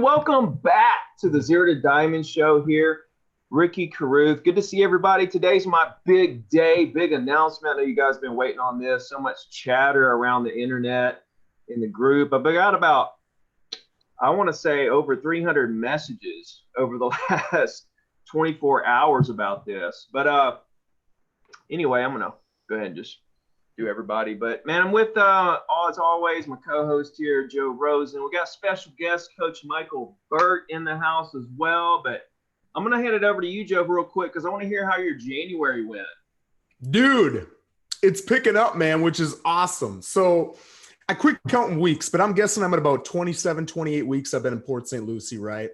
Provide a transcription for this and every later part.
welcome back to the Zero to Diamond show here. Ricky Carruth. Good to see everybody. Today's my big day, big announcement. I know you guys have been waiting on this. So much chatter around the internet in the group. I've got about, I want to say, over 300 messages over the last 24 hours about this. But anyway, I'm going to go ahead and just do everybody. But man, I'm with, as always, my co-host here, Joe Rosen. We got special guest, Coach Michael Burt in the house as well. But I'm going to hand it over to you, Joe, real quick, because I want to hear how your January went. Dude, it's picking up, man, which is awesome. So I quit counting weeks, but I'm guessing I'm at about 27, 28 weeks I've been in Port St. Lucie, right?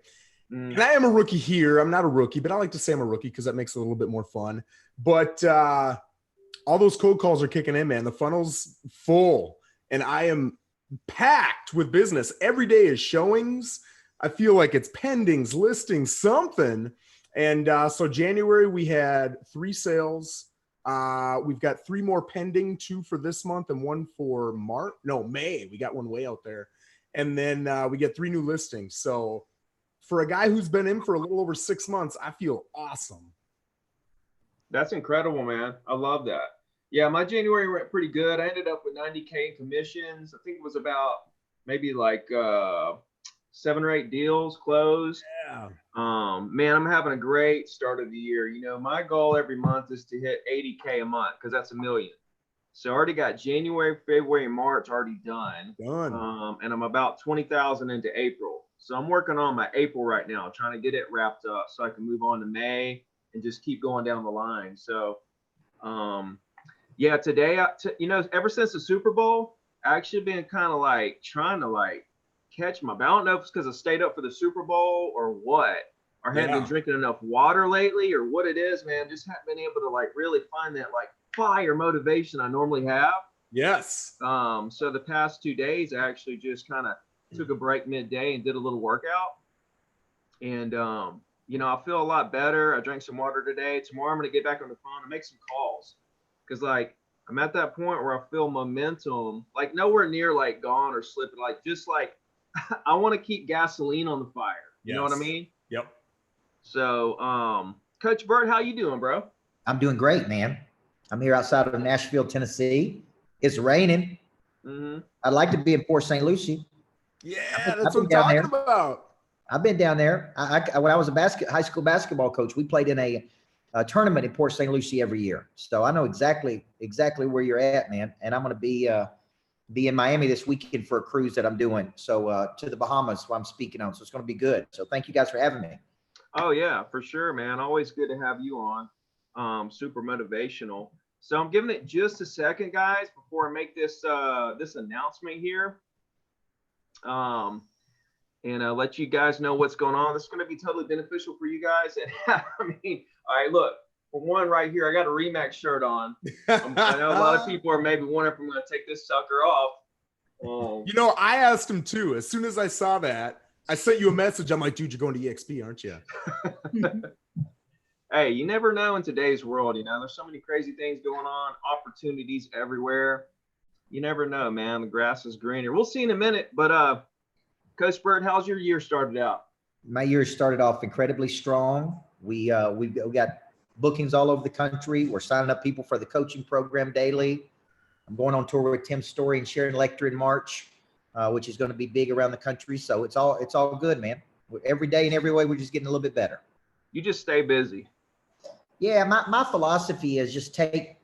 And I am a rookie here. I'm not a rookie, but I like to say I'm a rookie because that makes it a little bit more fun. But all those cold calls are kicking in, man. The funnel's full, and I am packed with business. Every day is showings. I feel like it's pendings, listings, something. And so January, we had 3 sales. We've got 3 more pending, 2 for this month and 1 for May. We got one way out there. And then we get 3 new listings. So for a guy who's been in for a little over 6 months, I feel awesome. That's incredible, man. I love that. Yeah, my January went pretty good. I ended up with $90K in commissions. I think it was about maybe like 7 or 8 deals closed. Yeah. Man, I'm having a great start of the year. You know, my goal every month is to hit 80K a month because that's $1 million. So I already got January, February, and March already done. And I'm about 20,000 into April. So I'm working on my April right now, trying to get it wrapped up so I can move on to May and just keep going down the line. So, yeah, today, ever since the Super Bowl, I actually been kind of like trying to like catch my, but I don't know if it's because I stayed up for the Super Bowl or what, or hadn't been drinking enough water lately or what it is, man. Just haven't been able to like really find that like fire motivation I normally have. Yes. So the past 2 days, I actually just kind of took a break midday and did a little workout. And, I feel a lot better. I drank some water today. Tomorrow, I'm going to get back on the phone and make some calls. Because, like, I'm at that point where I feel momentum, like, nowhere near, like, gone or slipping. Like, just, like, I want to keep gasoline on the fire. You know what I mean? Yep. So, Coach Burt, how you doing, bro? I'm doing great, man. I'm here outside of Nashville, Tennessee. It's raining. I'd like to be in Port St. Lucie. Yeah, that's what I'm talking about. I've been down there. When I was a high school basketball coach, we played in a tournament in Port St. Lucie every year. So I know exactly where you're at, man. And I'm going to be in Miami this weekend for a cruise that I'm doing. So to the Bahamas, where I'm speaking on. So it's going to be good. So thank you guys for having me. Oh yeah, for sure, man. Always good to have you on. Super motivational. So I'm giving it just a second, guys, before I make this announcement here. And let you guys know what's going on. This is going to be totally beneficial for you guys. And I mean, all right, look, for one right here, I got a Remax shirt on. I know a lot of people are maybe wondering if I'm going to take this sucker off. I asked him too. As soon as I saw that, I sent you a message. I'm like, dude, you're going to EXP, aren't you? Hey, you never know in today's world. There's so many crazy things going on, opportunities everywhere. You never know, man. The grass is greener. We'll see in a minute. But Coach Burt, how's your year started out? My year started off incredibly strong. We got bookings all over the country. We're signing up people for the coaching program daily. I'm going on tour with Tim Story and Sharon Lecter in March, which is going to be big around the country. So it's all good, man. Every day and every way, we're just getting a little bit better. You just stay busy. Yeah, my philosophy is just take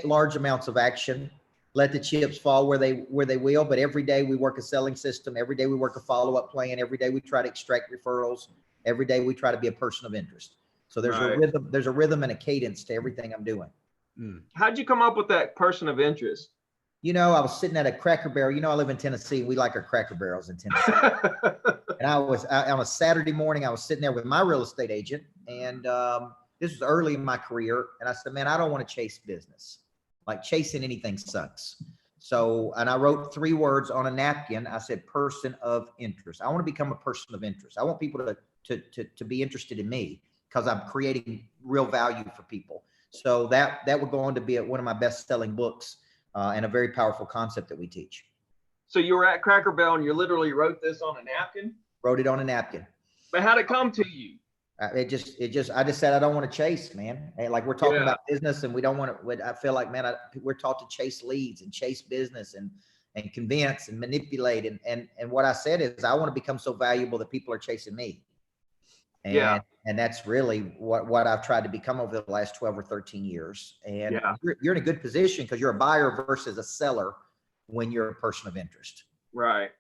large amounts of action. Let the chips fall where they will. But every day we work a selling system. Every day we work a follow-up plan. Every day we try to extract referrals. Every day we try to be a person of interest. So there's a rhythm. There's a rhythm and a cadence to everything I'm doing. How'd you come up with that person of interest? I was sitting at a Cracker Barrel. I live in Tennessee. We like our Cracker Barrels in Tennessee. And on a Saturday morning, I was sitting there with my real estate agent. And this was early in my career. And I said, man, I don't want to chase business. Like chasing anything sucks. So, and I wrote 3 words on a napkin. I said, person of interest. I want to become a person of interest. I want people to be interested in me because I'm creating real value for people. So that would go on to be one of my best selling books and a very powerful concept that we teach. So you were at Cracker Barrel and you literally wrote this on a napkin? Wrote it on a napkin. But how'd it come to you? I just said, I don't want to chase, man. Hey, like we're talking about business and we don't want to, I feel like, man, we're taught to chase leads and chase business and convince and manipulate. And what I said is I want to become so valuable that people are chasing me. And, and that's really what I've tried to become over the last 12 or 13 years. And you're in a good position because you're a buyer versus a seller when you're a person of interest. Right.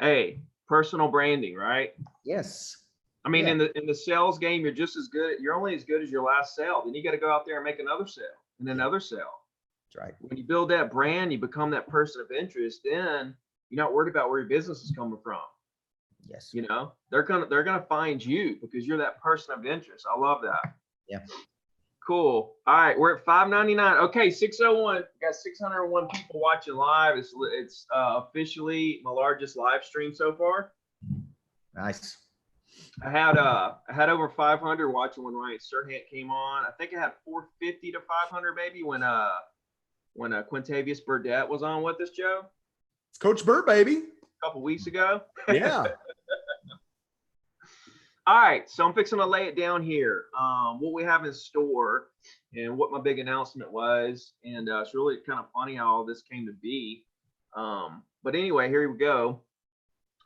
Hey, personal branding, right? Yes. I mean, in the sales game, you're just as good. You're only as good as your last sale. Then you got to go out there and make another sale and another sale. That's right. When you build that brand, you become that person of interest. Then you're not worried about where your business is coming from. Yes. You know, they're gonna find you because you're that person of interest. I love that. Yeah. Cool. All right, we're at 599. Okay, 601. We got 601 people watching live. It's officially my largest live stream so far. Nice. I had over 500 watching when Ryan Serhant came on. I think I had 450 to 500 maybe when Quintavious Burdett was on with us, Joe. It's Coach Burt, baby. A couple weeks ago. Yeah. All right, so I'm fixing to lay it down here. What we have in store and what my big announcement was, and it's really kind of funny how all this came to be. But anyway, here we go.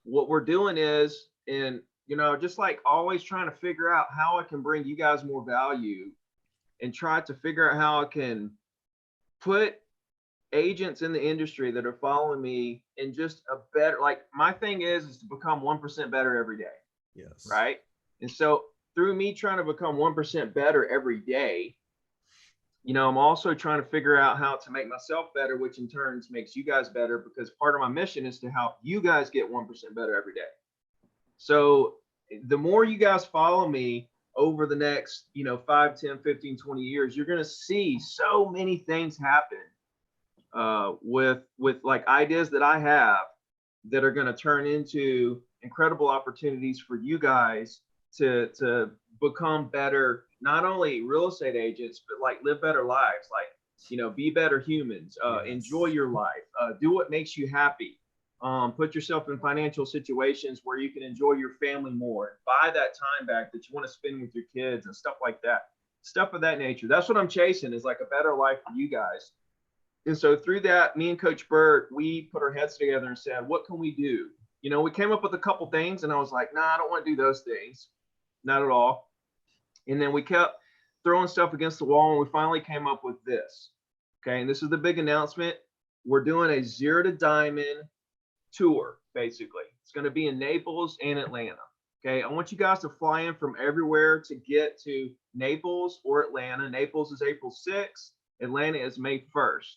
What we're doing is, and you know, just like always trying to figure out how I can bring you guys more value, and try to figure out how I can put agents in the industry that are following me in just a better, like my thing is to become 1% better every day. Yes. Right. And so through me trying to become 1% better every day, you know, I'm also trying to figure out how to make myself better, which in turn makes you guys better, because part of my mission is to help you guys get 1% better every day. So the more you guys follow me over the next, you know, 5, 10, 15, 20 years, you're going to see so many things happen with like ideas that I have that are going to turn into incredible opportunities for you guys to become better, not only real estate agents, but like live better lives, like, you know, be better humans, enjoy your life, do what makes you happy, put yourself in financial situations where you can enjoy your family more, buy that time back that you want to spend with your kids and stuff like that, stuff of that nature. That's what I'm chasing, is like a better life for you guys. And so through that, me and Coach Burt, we put our heads together and said, what can we do? You know, we came up with a couple things and I was like, nah, I don't want to do those things. Not at all. And then we kept throwing stuff against the wall and we finally came up with this. Okay. And this is the big announcement. We're doing a 0 to Diamond tour, basically. It's going to be in Naples and Atlanta. Okay. I want you guys to fly in from everywhere to get to Naples or Atlanta. Naples is April 6th. Atlanta is May 1st.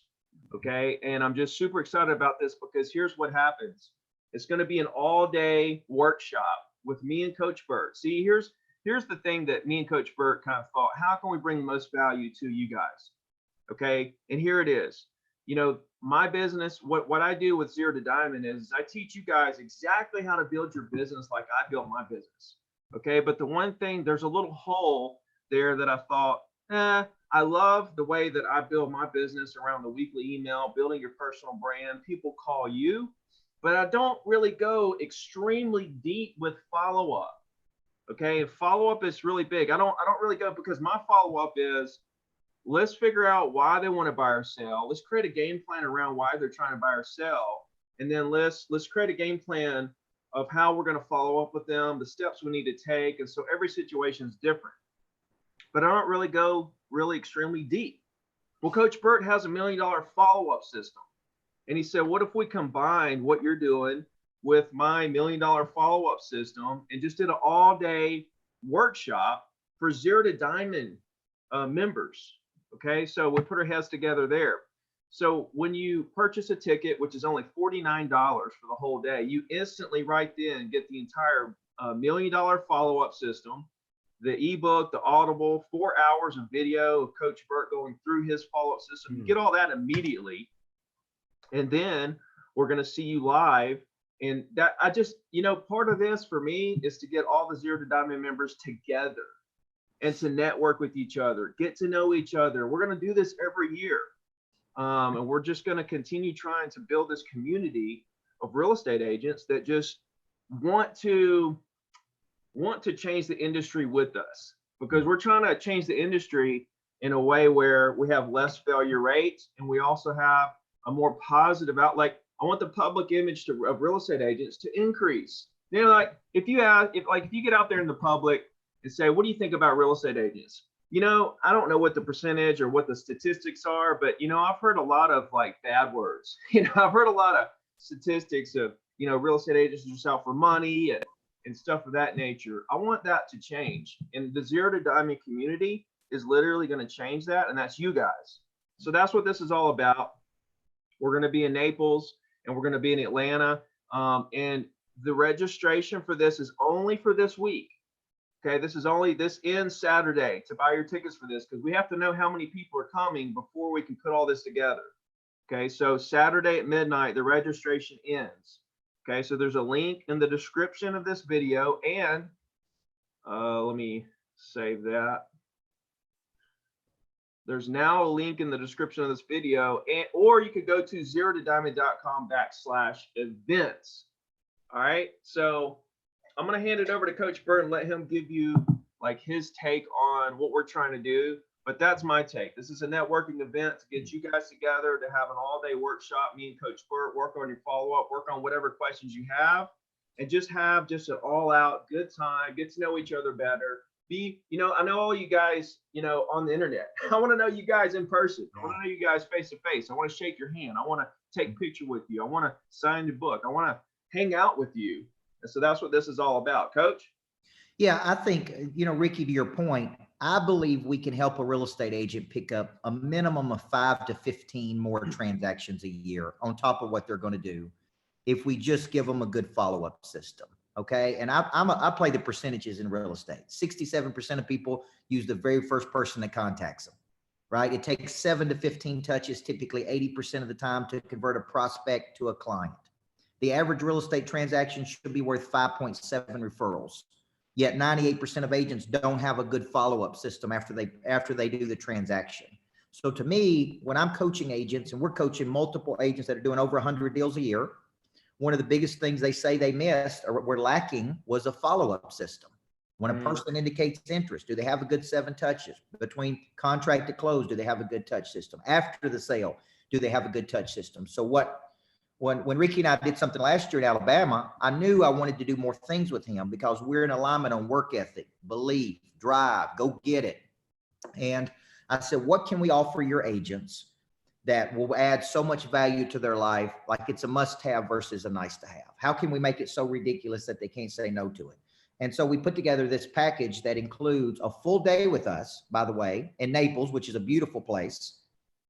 Okay. And I'm just super excited about this because here's what happens. It's going to be an all-day workshop with me and Coach Burt. See, here's the thing that me and Coach Burt kind of thought, how can we bring the most value to you guys? Okay. And here it is. You know, my business, what I do with 0 to Diamond is I teach you guys exactly how to build your business like I built my business. Okay. But the one thing, there's a little hole there that I thought, I love the way that I build my business around the weekly email, building your personal brand. People call you, but I don't really go extremely deep with follow-up. Okay. And follow-up is really big. I don't really go, because my follow-up is, let's figure out why they want to buy or sell. Let's create a game plan around why they're trying to buy or sell. And then let's create a game plan of how we're going to follow up with them, the steps we need to take. And so every situation is different, but I don't really go really extremely deep. Well, Coach Burt has $1 million follow-up system. And he said, what if we combined what you're doing with my $1 million follow-up system and just did an all-day workshop for 0 to Diamond members? Okay, so we put our heads together there. So when you purchase a ticket, which is only $49 for the whole day, you instantly right then get the entire $1 million follow-up system, the ebook, the Audible, 4 hours of video of Coach Burt going through his follow-up system. You get all that immediately. And then we're going to see you live. And that, I just, you know, part of this for me is to get all the 0 to Diamond members together and to network with each other, get to know each other. We're going to do this every year. And we're just going to continue trying to build this community of real estate agents that just want to change the industry with us, because we're trying to change the industry in a way where we have less failure rates and we also have a more positive out. Like, I want the public image of real estate agents to increase. You know, like if you get out there in the public and say, what do you think about real estate agents? You know, I don't know what the percentage or what the statistics are, but, you know, I've heard a lot of like bad words. You know, I've heard a lot of statistics of, you know, real estate agents are just out for money and stuff of that nature. I want that to change. And the Zero to Diamond community is literally going to change that. And that's you guys. So that's what this is all about. We're going to be in Naples and we're going to be in Atlanta. And the registration for this is only for this week. Okay, this ends Saturday to buy your tickets for this, because we have to know how many people are coming before we can put all this together. Okay, so Saturday at midnight, the registration ends. Okay, so there's a link in the description of this video, and let me save that. There's now a link in the description of this video, or you could go to zerotodiamond.com/events. All right, so I'm going to hand it over to Coach Burt and let him give you like his take on what we're trying to do. But that's my take. This is a networking event to get you guys together, to have an all-day workshop. Me and Coach Burt work on your follow-up, work on whatever questions you have, and just have just an all-out good time, get to know each other better. You know, I know all you guys, you know, on the internet. I want to know you guys in person. I want to know you guys face to face. I want to shake your hand. I want to take a picture with you. I want to sign your book. I want to hang out with you. And so that's what this is all about, Coach. Yeah, I think, you know, Ricky, to your point, I believe we can help a real estate agent pick up a minimum of 5 to 15 more transactions a year on top of what they're going to do if we just give them a good follow-up system. Okay. And I play the percentages in real estate. 67% of people use the very first person that contacts them, right? It takes 7 to 15 touches, typically 80% of the time, to convert a prospect to a client. The average real estate transaction should be worth 5.7 referrals. Yet 98% of agents don't have a good follow-up system after they do the transaction. So to me, when I'm coaching agents, and we're coaching multiple agents that are doing over 100 deals a year, one of the biggest things they say they missed or were lacking was a follow-up system. When a person indicates interest, do they have a good 7 touches? Between contract to close, do they have a good touch system? After the sale, do they have a good touch system? So when Ricky and I did something last year in Alabama, I knew I wanted to do more things with him because we're in alignment on work ethic, belief, drive, go get it. And I said, what can we offer your agents that will add so much value to their life? Like it's a must-have versus a nice-to-have. How can we make it so ridiculous that they can't say no to it? And so we put together this package that includes a full day with us, by the way, in Naples, which is a beautiful place,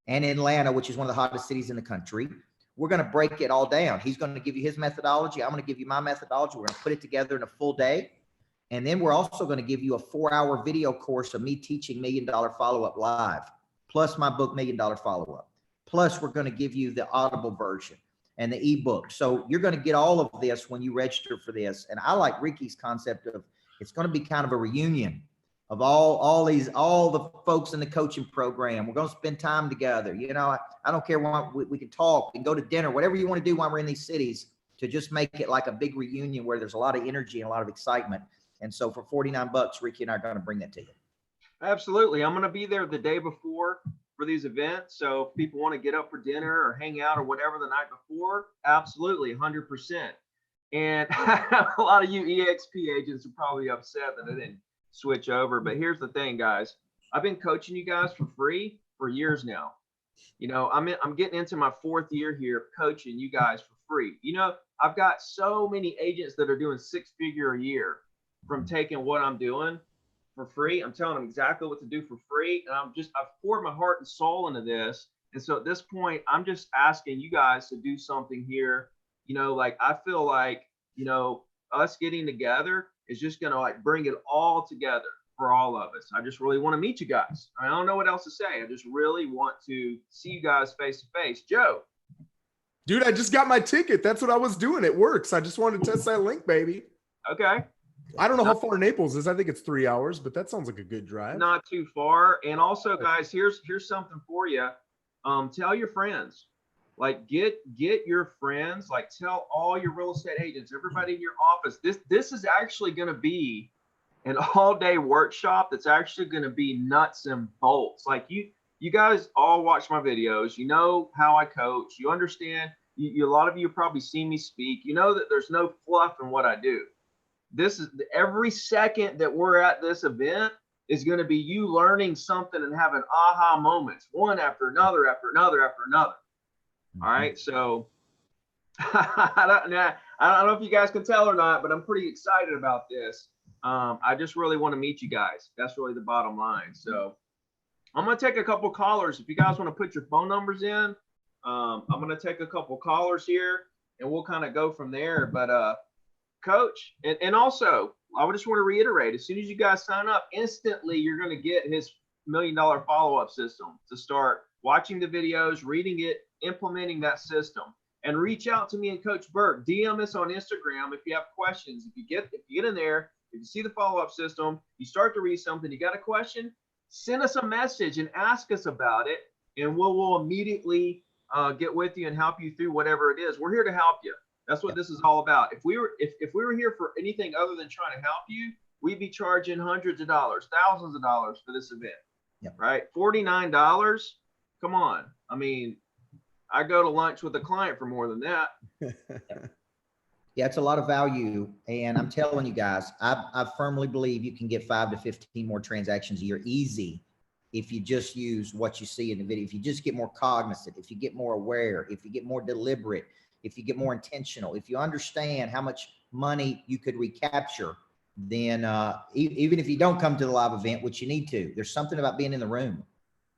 and in Atlanta, which is one of the hottest cities in the country. We're going to break it all down. He's going to give you his methodology. I'm going to give you my methodology. We're going to put it together in a full day. And then we're also going to give you a 4-hour video course of me teaching $1 Million Follow-Up live, plus my book, $1 Million Follow-Up. Plus, we're going to give you the Audible version and the ebook. So you're going to get all of this when you register for this. And I like Ricky's concept of it's going to be kind of a reunion of all the folks in the coaching program. We're going to spend time together. You know, I don't care what we can talk and go to dinner, whatever you want to do while we're in these cities, to just make it like a big reunion where there's a lot of energy and a lot of excitement. And so for $49, Ricky and I are going to bring that to you. Absolutely. I'm going to be there the day before for these events. So if people want to get up for dinner or hang out or whatever the night before, absolutely, 100%. And a lot of you EXP agents are probably upset that I didn't switch over. But here's the thing, guys. I've been coaching you guys for free for years now. You know, I'm getting into my 4th year here of coaching you guys for free. You know, I've got so many agents that are doing 6-figure a year from taking what I'm doing for free. I'm telling them exactly what to do for free. And I've poured my heart and soul into this. And so at this point, I'm just asking you guys to do something here. You know, like I feel like, you know, us getting together is just going to like bring it all together for all of us. I just really want to meet you guys. I don't know what else to say. I just really want to see you guys face to face. Joe. Dude, I just got my ticket. That's what I was doing. It works. I just wanted to test that link, baby. Okay. I don't know how far Naples is. I think it's 3 hours, but that sounds like a good drive. Not too far. And also, guys, here's something for you. Tell your friends. Like get your friends, like tell all your real estate agents, everybody in your office, this is actually going to be an all-day workshop that's actually going to be nuts and bolts. Like you guys all watch my videos, you know how I coach, you understand, a lot of you have probably seen me speak, you know that there's no fluff in what I do. This is every second that we're at this event is going to be you learning something and having aha moments, one after another, after another, after another. All right. So I don't know if you guys can tell or not, but I'm pretty excited about this. I just really want to meet you guys. That's really the bottom line. So I'm going to take a couple callers. If you guys want to put your phone numbers in, I'm going to take a couple callers here and we'll kind of go from there. But Coach, and also I just want to reiterate, as soon as you guys sign up, instantly you're going to get his $1 million follow-up system to start watching the videos, reading it, implementing that system. And reach out to me and Coach Burt. DM us on Instagram if you have questions. If you get in there, if you see the follow-up system, you start to read something, you got a question, send us a message and ask us about it, and we'll immediately get with you and help you through whatever it is. We're here to help you. That's what this is all about. If we were here for anything other than trying to help you, we'd be charging hundreds of dollars, thousands of dollars for this event. Yep. Right? $49. Come on. I mean, I go to lunch with a client for more than that. Yeah, it's a lot of value. And I'm telling you guys, I firmly believe you can get 5 to 15 more transactions a year easy if you just use what you see in the video. If you just get more cognizant, if you get more aware, if you get more deliberate, if you get more intentional, if you understand how much money you could recapture, then even if you don't come to the live event, which you need to, there's something about being in the room.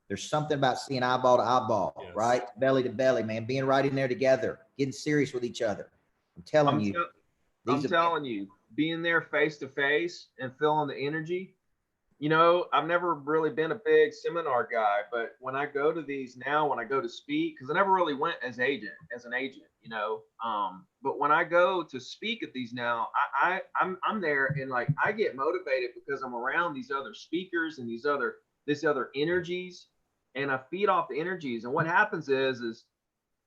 There's something about seeing eyeball to eyeball, yes, right? Belly to belly, man, being right in there together, getting serious with each other. I'm telling you, being there face to face and feeling the energy. You know, I've never really been a big seminar guy, but when I go to these now, when I go to speak, because I never really went as an agent, you know, but when I go to speak at these now, I'm there and like I get motivated because I'm around these other speakers and these other energies, and I feed off the energies. And what happens is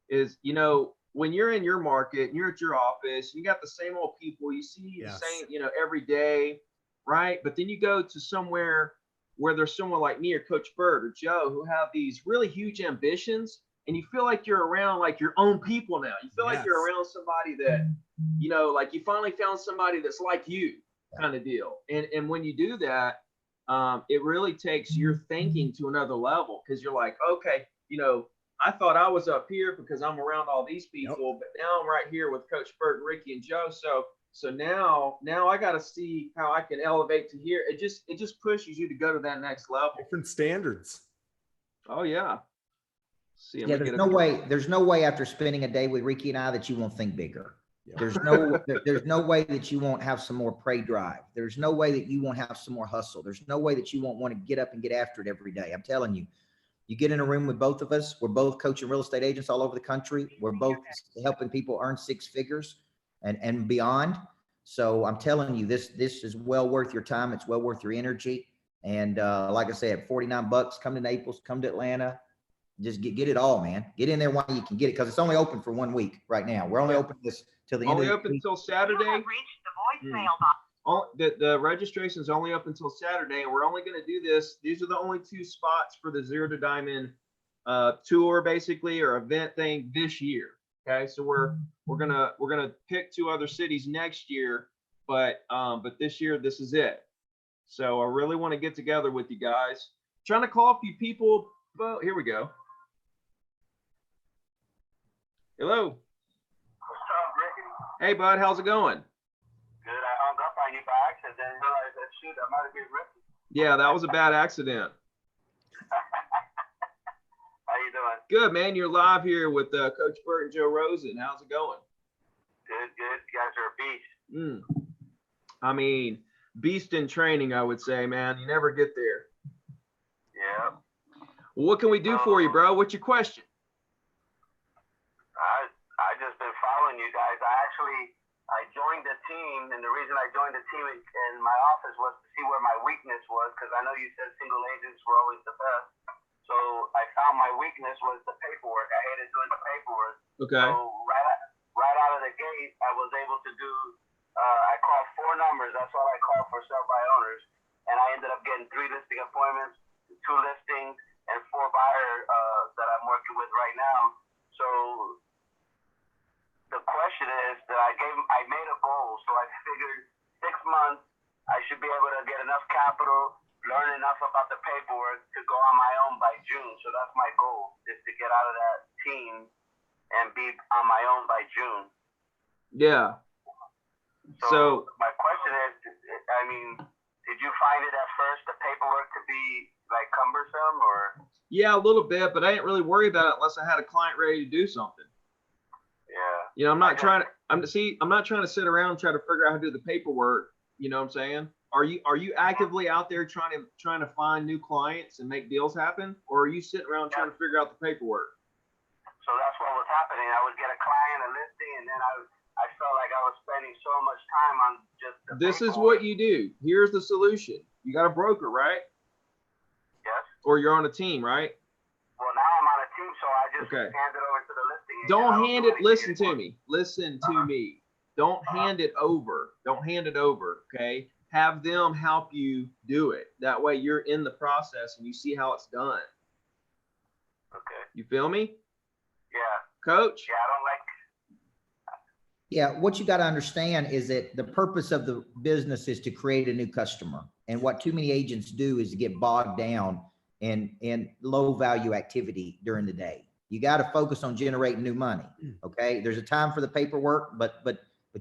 you know, when you're in your market and you're at your office, you got the same old people you see, yes, the same, you know, every day. Right. But then you go to somewhere where there's someone like me or Coach Burt or Joe who have these really huge ambitions, and you feel like you're around like your own people now. You feel, yes, like you're around somebody that, you know, like you finally found somebody that's like you kind of deal. And when you do that, it really takes your thinking to another level, because you're like, okay, you know, I thought I was up here because I'm around all these people, yep, but now I'm right here with Coach Burt, Ricky, and Joe. So now I got to see how I can elevate to here. It just pushes you to go to that next level. Different standards. Oh yeah. See, yeah, there's no way after spending a day with Ricky and I that you won't think bigger. Yeah. There's no way that you won't have some more prey drive. There's no way that you won't have some more hustle. There's no way that you won't want to get up and get after it every day. I'm telling you, you get in a room with both of us. We're both coaching real estate agents all over the country. We're both helping people earn 6 figures and beyond. So I'm telling you, this is well worth your time. It's well worth your energy. And like I said, $49, come to Naples, come to Atlanta, just get it all, man. Get in there while you can get it, because it's only open for 1 week right now. We're only open this till the end of the week. Only open until Saturday. The registration is only up until Saturday, and we're only going to do this. These are the only 2 spots for the Zero to Diamond tour, basically, or event thing this year. Okay, so we're gonna pick 2 other cities next year, but this year this is it. So I really want to get together with you guys. Trying to call a few people. Well, here we go. Hello. What's up, Ricky? Hey, bud, how's it going? Good. I hung up on you by accident. Didn't realize that shoot, I might have been Ricky. Yeah, that was a bad accident. How you doing? Good, man. You're live here with Coach Burt and Joe Rosen. How's it going? Good. You guys are a beast. I mean, beast in training, I would say, man. You never get there. Yeah. Well, what can we do for you, bro? What's your question? I just been following you guys. I joined the team, and the reason I joined the team in my office was to see where my weakness was, because I know you said single agents were always the best. So I found my weakness was the paperwork. I hated doing the paperwork. Okay. So right out of the gate, I was able to do. I called 4 numbers. That's all I called for sell-by owners, and I ended up getting 3 listing appointments, 2 listings, and 4 buyers that I'm working with right now. So the question is that I made a goal. So I figured 6 months I should be able to get enough capital, learn enough about the paperwork to go on my own by June. So that's my goal, is to get out of that team and be on my own by June. Yeah. So my question is, I mean, did you find it at first, the paperwork, to be like cumbersome, or? yeah, a little bit, but I didn't really worry about it unless I had a client ready to do something. Yeah. You know, I'm not trying to sit around and try to figure out how to do the paperwork. You know what I'm saying? Are you actively out there trying to find new clients and make deals happen, or are you sitting around trying to figure out the paperwork? So that's what was happening. I would get a client, a listing, and then I felt like I was spending so much time on just the This paperwork. is what you do. Here's the solution. You got a broker, right? Yes. Or you're on a team, right? Well, now I'm on a team, so I just Okay. hand it over to the listing agent. Don't hand it. Listen to me. Listen to me. Don't hand it over. Don't hand it over. Okay. Have them help you do it. That way you're in the process and you see how it's done. Okay. You feel me? Yeah. Coach? Yeah, I don't like. Yeah, what you got to understand is that the purpose of the business is to create a new customer. And what too many agents do is get bogged down in low value activity during the day. You got to focus on generating new money. Okay. There's a time for the paperwork, but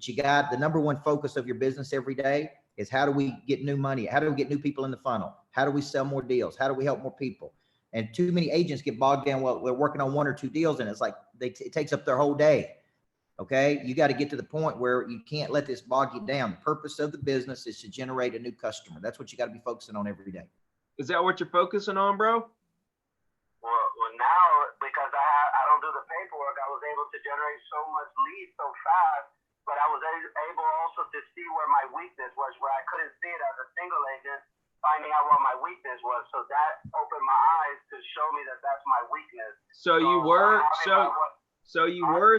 you got the number one focus of your business every day is how do we get new money? How do we get new people in the funnel? How do we sell more deals? How do we help more people? And too many agents get bogged down. Well, they're working on 1 or 2 deals and it's like it takes up their whole day. Okay. You got to get to the point where you can't let this bog you down. The purpose of the business is to generate a new customer. That's what you got to be focusing on every day. Is that what you're focusing on, bro? Well, now, because I don't do the paperwork, I was able to generate so much leads so fast, but I was able also to see where my weakness was, where I couldn't see it as a single agent, finding out what my weakness was. So that opened my eyes to show me that that's my weakness. So you were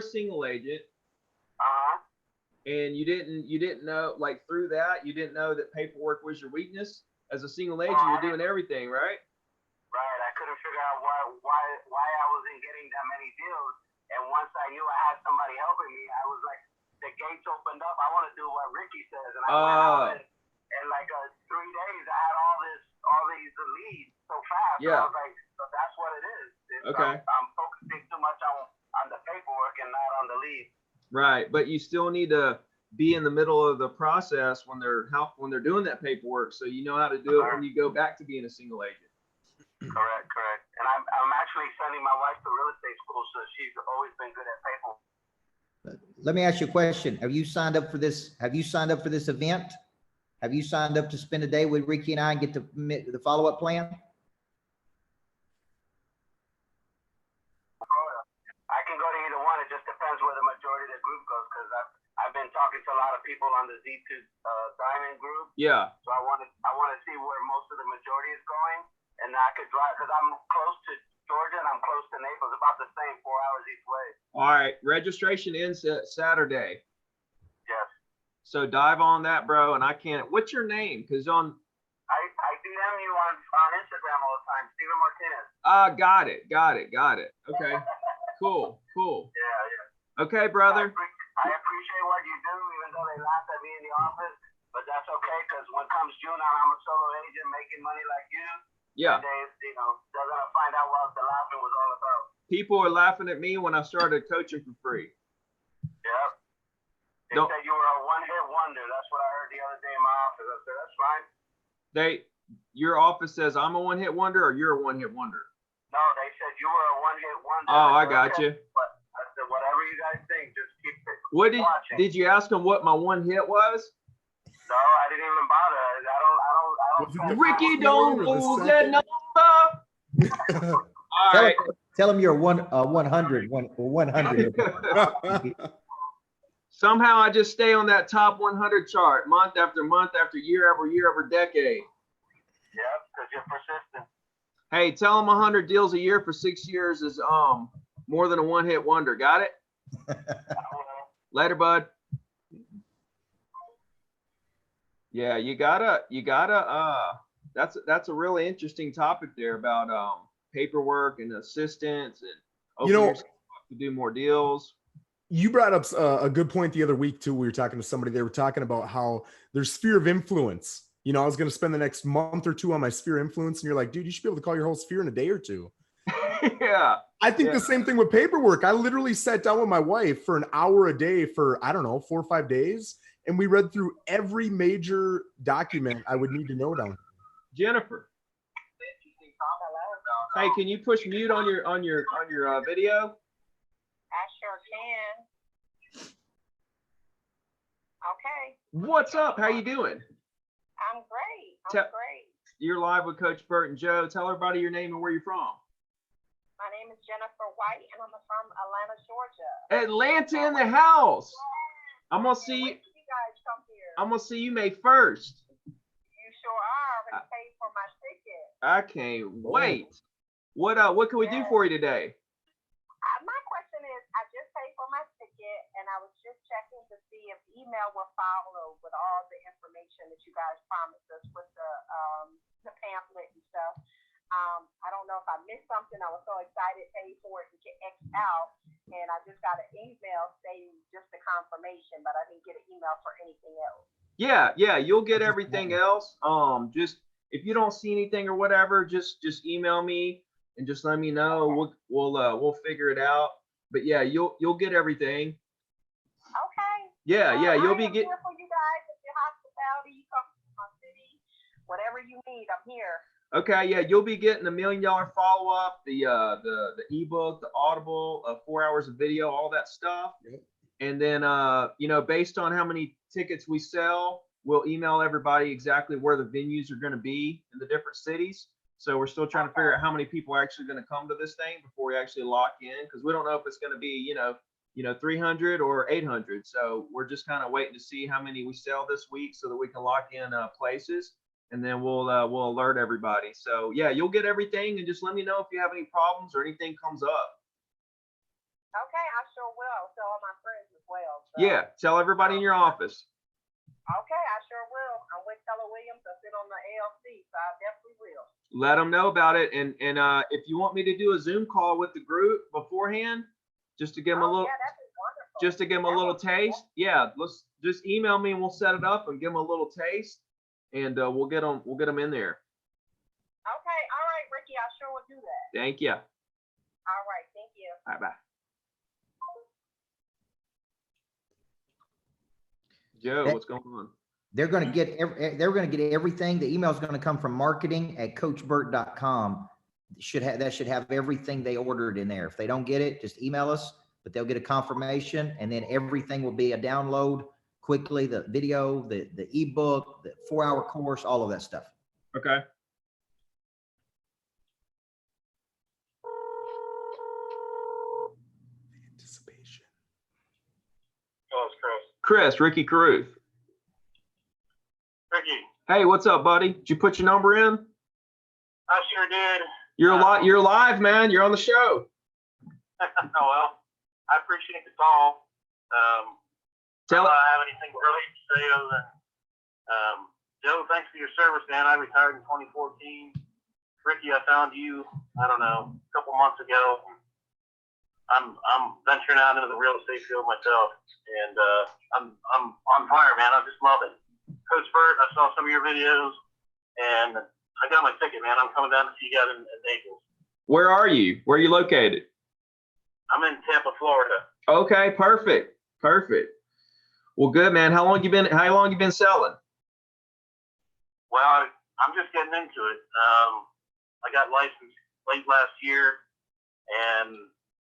a single agent. And you didn't know, like, through that, you didn't know that paperwork was your weakness. As a single agent, you're doing everything, right? Right. I couldn't figure out why I wasn't getting that many deals. And once I knew I had somebody helping me, I was like, the gates opened up. I want to do what Ricky says. And I went out and like 3 days, I had all these leads so fast. Yeah. So I was like, so that's what it is. Okay. I'm focusing too much on the paperwork and not on the leads. Right. But you still need to be in the middle of the process when they're doing that paperwork, so you know how to do it when you go back to being a single agent. Correct. And I'm actually sending my wife to real estate school, so she's always been good at paperwork. Let me ask you a question. Have you signed up for this? Have you signed up for this event? Have you signed up to spend a day with Ricky and I and get the follow-up plan? I can go to either one. It just depends where the majority of the group goes, because I've been talking to a lot of people on the Z2 Diamond group. Yeah. So I want to see where most of the majority is going, and I could drive, because I'm close to Georgia and I'm close to Naples, about the same, 4 hours each way. All right. Registration ends Saturday. Yes. So dive on that, bro. And I can't. What's your name? Because I DM you on Instagram all the time, Steven Martinez. Got it. Okay. Cool. Yeah. Okay, brother. I appreciate what you do, even though they laugh at me in the office, but that's okay, because when comes June, I'm a solo agent making money like you. Yeah. They're gonna find out what the laughing was all about. People are laughing at me when I started coaching for free. Yep. They said you were a one-hit wonder. That's what I heard the other day in my office. I said, that's fine. Your office says I'm a one-hit wonder, or you're a one-hit wonder? No, they said you were a one-hit wonder. Oh, I got you. I said, whatever you guys think, just keep it. What did you ask them what my one hit was? No, I didn't even bother. I don't. Ricky, don't lose that number. All right. Tell them you're 100. Somehow I just stay on that top 100 chart month after month after year every decade. Yeah, because you're persistent. Hey, tell them 100 deals a year for 6 years is more than a one-hit wonder. Got it? Later, bud. Yeah, you gotta that's a really interesting topic there about paperwork and assistants and opening yourself up to do more deals. You brought up a good point the other week too. We were talking to somebody, they were talking about how there's sphere of influence. You know, I was going to spend the next month or two on my sphere of influence, and you're like, dude, you should be able to call your whole sphere in a day or two. Yeah. I think the same thing with paperwork. I literally sat down with my wife for an hour a day for, I don't know, 4 or 5 days. And we read through every major document I would need to know down. Jennifer. Hey, can you push mute on your video? I sure can. Okay. What's up? How you doing? I'm great. I'm great. You're live with Coach Burt and Joe. Tell everybody your name and where you're from. My name is Jennifer White, and I'm from Atlanta, Georgia. Atlanta in the house. I'm gonna see you. You guys come here. I'm gonna see you May 1st. You sure are. I paid for my ticket. I can't wait. What can we do for you today? My question is, I just paid for my ticket, and I was just checking to see if email will follow with all the information that you guys promised us with the pamphlet and stuff. I don't know if I missed something. I was so excited, paid for it to get X out, and I just got an email saying just the confirmation, but I didn't get an email for anything else. Yeah, you'll get everything else. Just if you don't see anything or whatever, just email me and just let me know. We'll figure it out. But yeah, you'll get everything. Okay. Yeah, you'll be getting. I'm here for you guys. If your hospitality, you come to my city, whatever you need, I'm here. Okay, yeah, you'll be getting the $1 Million follow-up, the ebook, the Audible, 4 hours of video, all that stuff. Yep. And then based on how many tickets we sell, we'll email everybody exactly where the venues are going to be in the different cities. So we're still trying to figure out how many people are actually going to come to this thing before we actually lock in, because we don't know if it's going to be 300 or 800. So we're just kind of waiting to see how many we sell this week so that we can lock in places. And then we'll alert everybody. So yeah, you'll get everything, and just let me know if you have any problems or anything comes up. Okay, I sure will. Tell all my friends as well. So. Yeah, tell everybody in your office. Okay, I sure will. I'm with Keller Williams. I sit on the ALC, so I definitely will. Let them know about it, and if you want me to do a Zoom call with the group beforehand, just to give them a little, just to give them a little taste. Yeah, let's just email me and we'll set it up and give them a little taste. And we'll get them in there. Okay, all right, Ricky, I sure will do that. Thank you. All right, thank you. Bye. Joe, what's going on? They're going to get everything. The email is going to come from marketing@coachburt.com. That should have everything they ordered in there. If they don't get it, just email us, but they'll get a confirmation, and then everything will be a download quickly, the video, the ebook, the 4-hour course, all of that stuff. Okay. Anticipation. Oh, it's Chris, Ricky Carruth. Ricky. Hey, what's up, buddy? Did you put your number in? I sure did. You're live, man. You're on the show. Oh, well, I appreciate the call. I don't have anything really to say other than, Joe, thanks for your service, man. I retired in 2014. Ricky, I found you, I don't know, a couple months ago. I'm venturing out into the real estate field myself, and I'm on fire, man. I just love it. Coach Burt, I saw some of your videos, and I got my ticket, man. I'm coming down to see you guys in Naples. Where are you? Where are you located? I'm in Tampa, Florida. Okay, perfect. Well, good, man. How long you been selling? Well, I'm just getting into it. I got licensed late last year and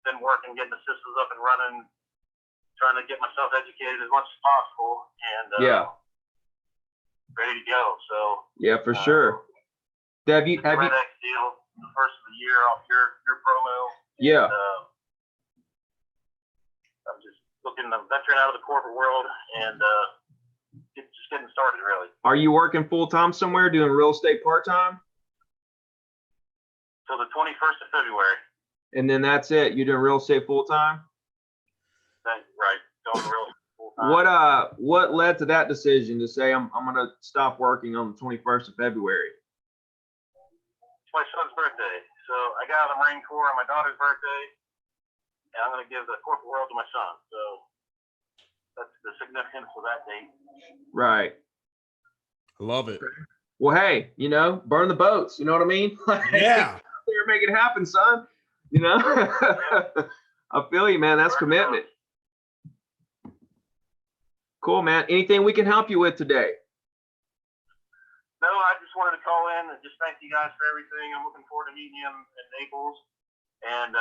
been working, getting the systems up and running, trying to get myself educated as much as possible, and ready to go. So yeah, for sure. Have you deal the first of the year off your promo? Yeah. And, I'm just venturing out of the corporate world and just getting started, really. Are you working full time somewhere, doing real estate part time? till the 21st of February. And then that's it. You're doing real estate full time? That's right. Going real estate full time. What led to that decision to say I'm gonna stop working on the 21st of February? It's my son's birthday. So I got out of the Marine Corps on my daughter's birthday, and I'm gonna give the corporate world to my son. So that's the significance of that date. Right. I love it. Well, hey, burn the boats. You know what I mean? Yeah. You're making it happen, son. I feel you, man. That's commitment. Cool, man. Anything we can help you with today? No, I just wanted to call in and just thank you guys for everything. I'm looking forward to meeting you in Naples, and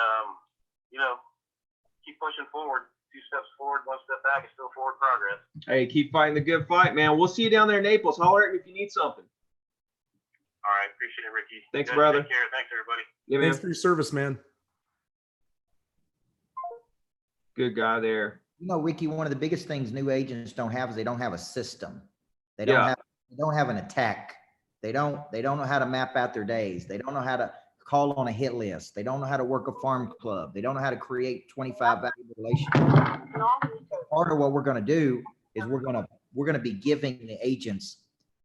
keep pushing forward. 2 steps forward, 1 step back, is still forward progress. Hey, keep fighting the good fight, man. We'll see you down there in Naples. Holler at me if you need something. All right, appreciate it, Ricky. Thanks, brother. Take care. Thanks, everybody. Yeah, man. Thanks for your service, man. Good guy there. Ricky, one of the biggest things new agents don't have is they don't have a system. They Yeah. don't have an attack. They don't know how to map out their days. They don't know how to call on a hit list. They don't know how to work a farm club. They don't know how to create 25 valuable relationships. Part of what we're going to do is we're going to be giving the agents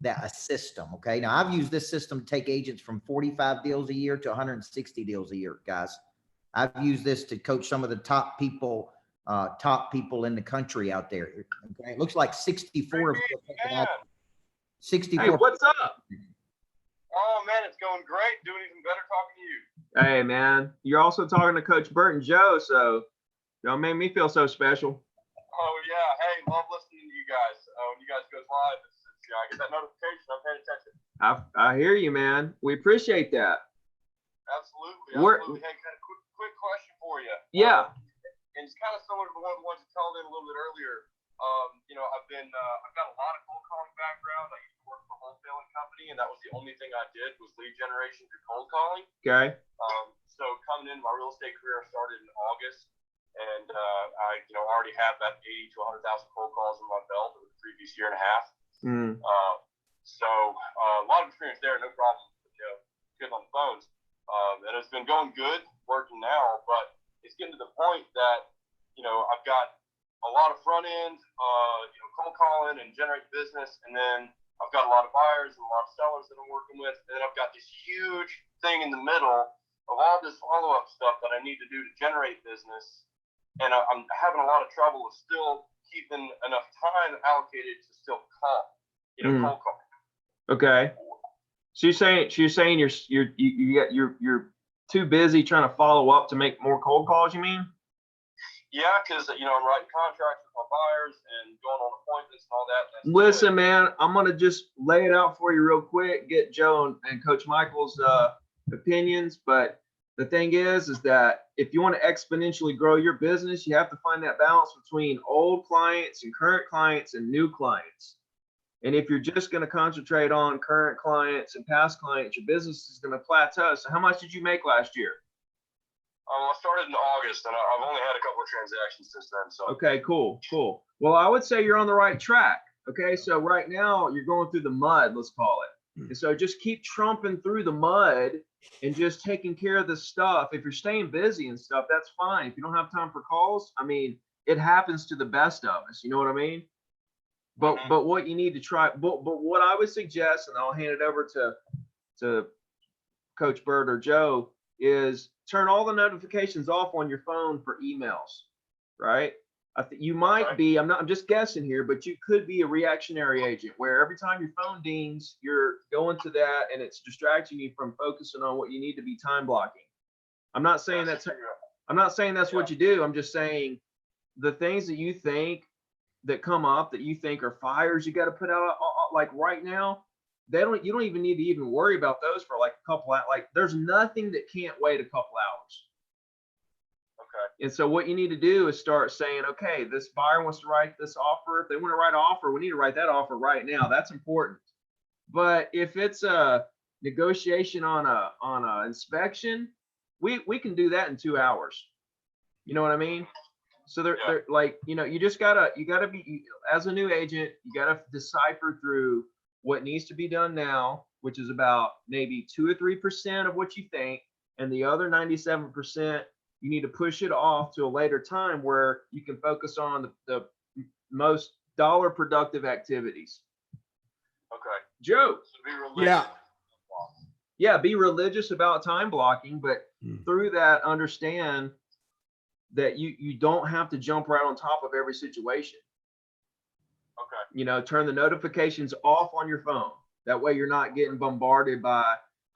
a system. Okay. Now I've used this system to take agents from 45 deals a year to 160 deals a year, guys. I've used this to coach some of the top people in the country out there. Okay. It looks like 64 of them. 64. Hey, what's up? Oh man, it's going great. Doing even better talking to you. Hey, man. You're also talking to Coach Burt and Joe, so don't make me feel so special. Oh yeah. Hey, love listening to you guys. When you guys go live, I get that notification. I'm paying attention. I hear you, man. We appreciate that. Absolutely. Hey, kind of quick question for you. Yeah. And it's kind of similar to one of the ones you called in a little bit earlier. I've got a lot of cold calling background. I used to work for a wholesaling company, and that was the only thing I did was lead generation through cold calling. Okay. So coming into my real estate career, I started in August, and I already had that 80 to 100,000 cold calls in my belt over the previous year and a half. So a lot of experience there, no problem. Good on the phones, and it's been going good, working now. But it's getting to the point that I've got a lot of front end, cold calling and generate business, and then I've got a lot of buyers and a lot of sellers that I'm working with, and then I've got this huge thing in the middle of all this follow-up stuff that I need to do to generate business, and I'm having a lot of trouble with still keeping enough time allocated to still call, cold call. Okay. So you're saying you're too busy trying to follow up to make more cold calls, you mean? Yeah, because I'm writing contracts with my buyers and going on appointments and all that. Listen, man, I'm gonna just lay it out for you real quick. Get Joe and Coach Michael's opinions, but the thing is that if you want to exponentially grow your business, you have to find that balance between old clients and current clients and new clients. And if you're just going to concentrate on current clients and past clients, your business is going to plateau. So how much did you make last year? I started in August, and I've only had a couple of transactions since then. So okay, cool. Well, I would say you're on the right track. Okay, so right now you're going through the mud, let's call it. And so just keep trumping through the mud and just taking care of the stuff. If you're staying busy and stuff, that's fine. If you don't have time for calls, I mean, it happens to the best of us. You know what I mean? But what you need to try, but what I would suggest, and I'll hand it over to Coach Burt or Joe, is turn all the notifications off on your phone for emails, right? I think you might be, I'm just guessing here, but you could be a reactionary agent where every time your phone dings, you're going to that and it's distracting you from focusing on what you need to be time blocking. I'm not saying that's what you do. I'm just saying the things that you think that come up that you think are fires you got to put out, like right now, you don't even need to even worry about those for like a couple hours. Like there's nothing that can't wait a couple hours. Okay. And so what you need to do is start saying, okay, this buyer wants to write this offer. If they want to write an offer, we need to write that offer right now. That's important. But if it's a negotiation on a inspection, we can do that in 2 hours. You know what I mean? So they're like, you just gotta be, as a new agent, you gotta decipher through what needs to be done now, which is about maybe 2 or 3% of what you think, and the other 97%, you need to push it off to a later time where you can focus on the most dollar productive activities. Okay. Joe. So be religious. Yeah. Yeah, be religious about time blocking, but through that, understand that you don't have to jump right on top of every situation. Okay. You know, turn the notifications off on your phone. That way you're not getting bombarded by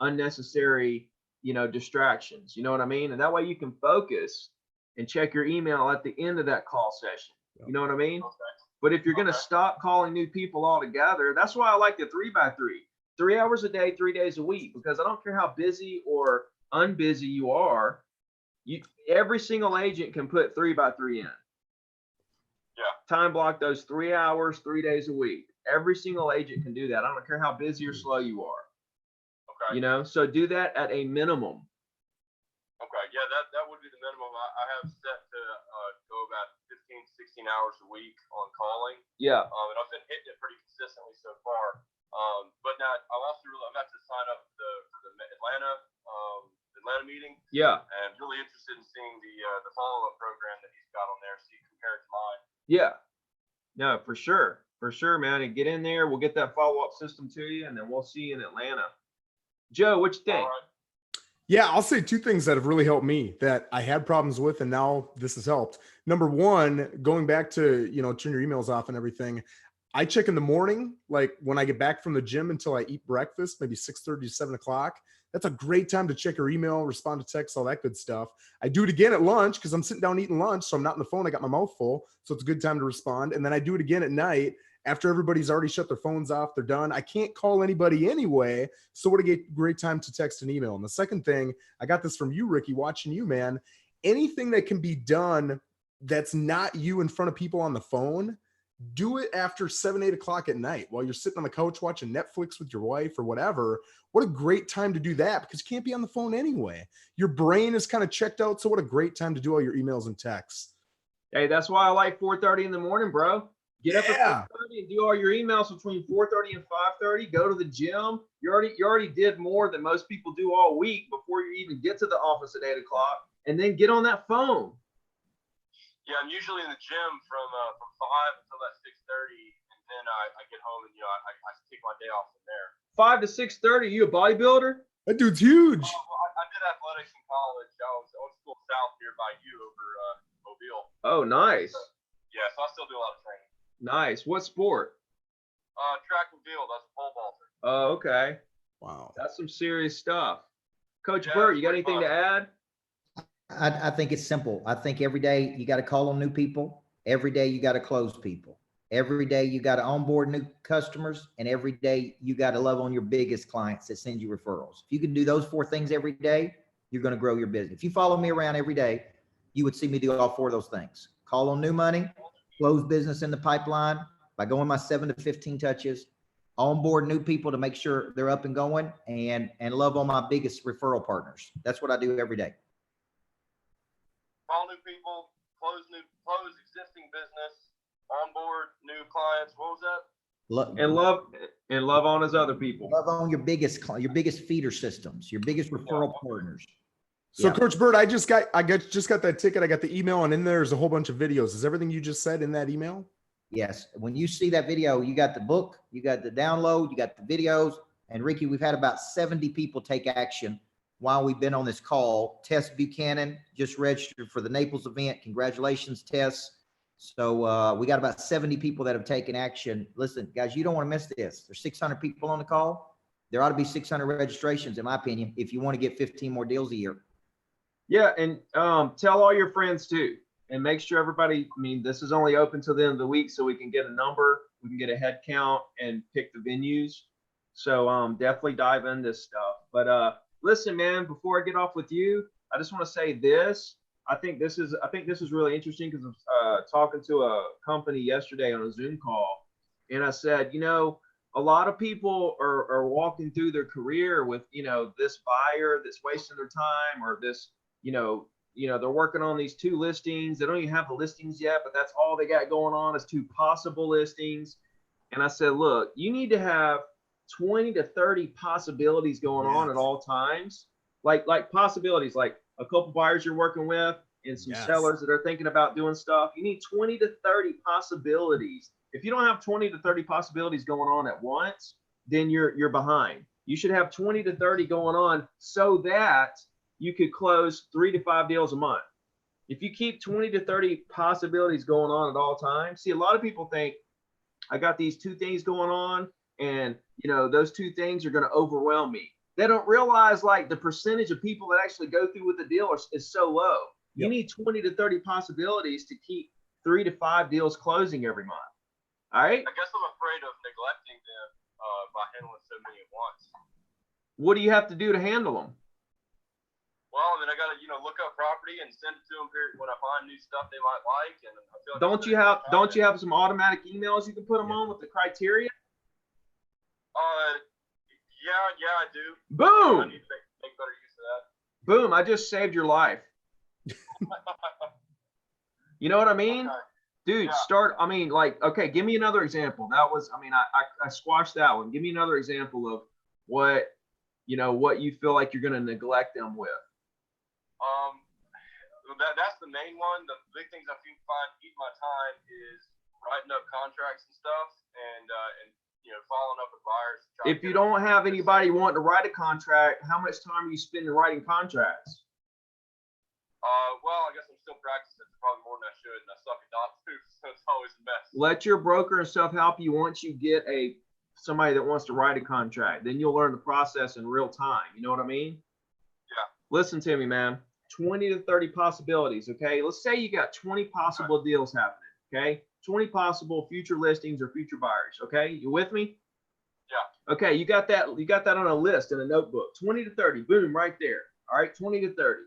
unnecessary, distractions. You know what I mean? And that way you can focus and check your email at the end of that call session. You know what I mean? Okay. But if you're going to stop calling new people altogether, that's why I like the 3x3, 3 hours a day, 3 days a week, because I don't care how busy or unbusy you are. Every single agent can put 3x3 in. Yeah. Time block those 3 hours, 3 days a week. Every single agent can do that. I don't care how busy or slow you are. Okay. So do that at a minimum. Okay. Yeah, that would be the minimum. I have set to go about 15, 16 hours a week on calling. Yeah. And I've been hitting it pretty consistently so far. But now I'm about to sign up for the Atlanta meeting. Yeah. And really interested in seeing the follow-up program that he's got on there, so you compare it to mine. Yeah. No, for sure, man. And get in there. We'll get that follow-up system to you, and then we'll see you in Atlanta. Joe, what you think? All right. Yeah, I'll say two things that have really helped me that I had problems with, and now this has helped. Number one, going back to, turn your emails off and everything. I check in the morning, like when I get back from the gym until I eat breakfast, maybe 6:30 to 7 o'clock. That's a great time to check your email, respond to text, all that good stuff. I do it again at lunch because I'm sitting down eating lunch, so I'm not on the phone. I got my mouth full, so it's a good time to respond. And then I do it again at night after everybody's already shut their phones off. They're done. I can't call anybody anyway, so what a great time to text an email. And the second thing, I got this from you, Ricky, watching you, man. Anything that can be done that's not you in front of people on the phone, do it after 7, 8 o'clock at night while you're sitting on the couch watching Netflix with your wife or whatever. What a great time to do that, because you can't be on the phone anyway. Your brain is kind of checked out. So what a great time to do all your emails and texts. Hey, that's why I like 4:30 in the morning, bro. Get up at 4:30 and do all your emails between 4:30 and 5:30. Go to the gym. You already did more than most people do all week before you even get to the office at 8 o'clock, and then get on that phone. Yeah, I'm usually in the gym from 5 until about 6:30, and then I get home and I take my day off from there. 5 to 6:30. You a bodybuilder? That dude's huge. I did athletics in college. I was school south nearby you over Mobile. Oh, nice. So I still do a lot of training. Nice. What sport? Track and field. I was a pole vaulter. Oh, okay. Wow. That's some serious stuff. Coach Burt, you got anything to add? I think it's simple. I think every day you got to call on new people. Every day you got to close people. Every day you got to onboard new customers, and every day you got to love on your biggest clients that send you referrals. If you can do those 4 things every day, you're going to grow your business. If you follow me around every day, you would see me do all 4 of those things. Call on new money, close business in the pipeline by going my 7 to 15 touches, onboard new people to make sure they're up and going, and love on my biggest referral partners. That's what I do every day. Call new people, close existing business, onboard new clients. What was that? And love on his other people. Love on your biggest feeder systems, your biggest referral partners. So Coach Burt, I just got that ticket. I got the email, and in there's a whole bunch of videos. Is everything you just said in that email? Yes. When you see that video, you got the book, you got the download, you got the videos. And Ricky, we've had about 70 people take action while we've been on this call. Tess Buchanan just registered for the Naples event. Congratulations, Tess. So we got about 70 people that have taken action. Listen, guys, you don't want to miss this. There's 600 people on the call. There ought to be 600 registrations, in my opinion, if you want to get 15 more deals a year. Yeah, and tell all your friends too, and make sure everybody. I mean, this is only open till the end of the week, so we can get a number, we can get a head count, and pick the venues. So definitely dive in this stuff. But listen, man, before I get off with you, I just want to say this. I think this is really interesting because I was talking to a company yesterday on a Zoom call, and I said, a lot of people are walking through their career with, this buyer that's wasting their time, or this, they're working on these 2 listings. They don't even have the listings yet, but that's all they got going on is 2 possible listings. And I said, look, you need to have 20 to 30 possibilities going on at all times. like possibilities, like a couple buyers you're working with and some sellers that are thinking about doing stuff. You need 20 to 30 possibilities. If you don't have 20 to 30 possibilities going on at once, then you're behind. You should have 20 to 30 going on so that you could close 3 to 5 deals a month. If you keep 20 to 30 possibilities going on at all times, see, a lot of people think I got these 2 things going on and, you know, those 2 things are going to overwhelm me. They don't realize like the percentage of people that actually go through with the deal is so low. You need 20 to 30 possibilities to keep 3 to 5 deals closing every month. All right. I guess I'm afraid of neglecting them by handling so many at once. What do you have to do to handle them? Well, I mean, I got to, look up property and send it to them when I find new stuff they might like. And I feel like don't you have some automatic emails you can put them on with the criteria? Yeah, I do. Boom. I need to make better use of that. Boom. I just saved your life. You know what I mean? Okay. Dude, I mean, like, okay, give me another example. That was, I mean, I squashed that one. Give me another example of what you feel like you're going to neglect them with. That's the main one. The big things I find eat my time is writing up contracts and stuff and following up with buyers. If you don't have anybody wanting to write a contract, how much time are you spending writing contracts? Well, I guess I'm still practicing probably more than I should, and I suck at not too, so it's always a mess. Let your broker and stuff help you once you get somebody that wants to write a contract. Then you'll learn the process in real time. You know what I mean? Yeah. Listen to me, man. 20 to 30 possibilities, okay? Let's say you got 20 possible deals happening, okay? 20 possible future listings or future buyers, okay? You with me? Yeah. Okay, you got that on a list in a notebook. 20 to 30, boom, right there. All right, 20 to 30.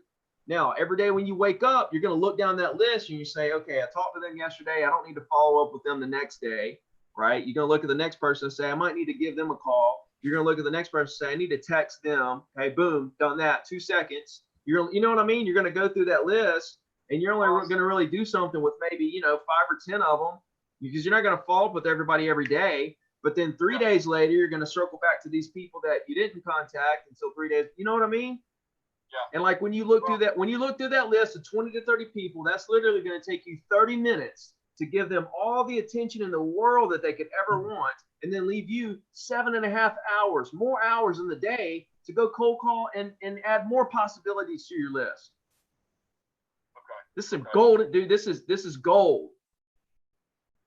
Now, every day when you wake up, you're going to look down that list and you say, okay, I talked to them yesterday. I don't need to follow up with them the next day, right? You're going to look at the next person and say, I might need to give them a call. You're going to look at the next person and say, I need to text them. Okay, boom, done that, 2 seconds. You know what I mean? You're going to go through that list and you're only going to really do something with maybe, 5 or 10 of them because you're not going to follow up with everybody every day. But then 3 days later, you're going to circle back to these people that you didn't contact until 3 days. You know what I mean? Yeah. And like when you look through that list of 20 to 30 people, that's literally going to take you 30 minutes to give them all the attention in the world that they could ever want, and then leave you 7.5 hours, more hours in the day to go cold call and add more possibilities to your list. Okay. This is gold, dude. This is gold.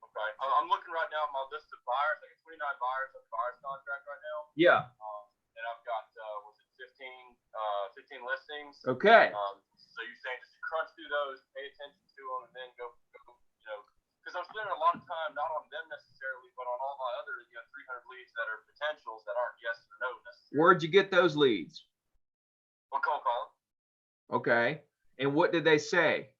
Okay. I'm looking right now at my list of buyers. I got 29 buyers on the buyer's contract right now. Yeah. And I've got 15 listings. Okay. So you're saying just crunch through those, pay attention to them, and then go, because I'm spending a lot of time not on them necessarily, but on all my other 300 leads that are potentials that aren't yes or no necessarily. Where'd you get those leads? What cold calling? Okay. And what did they say?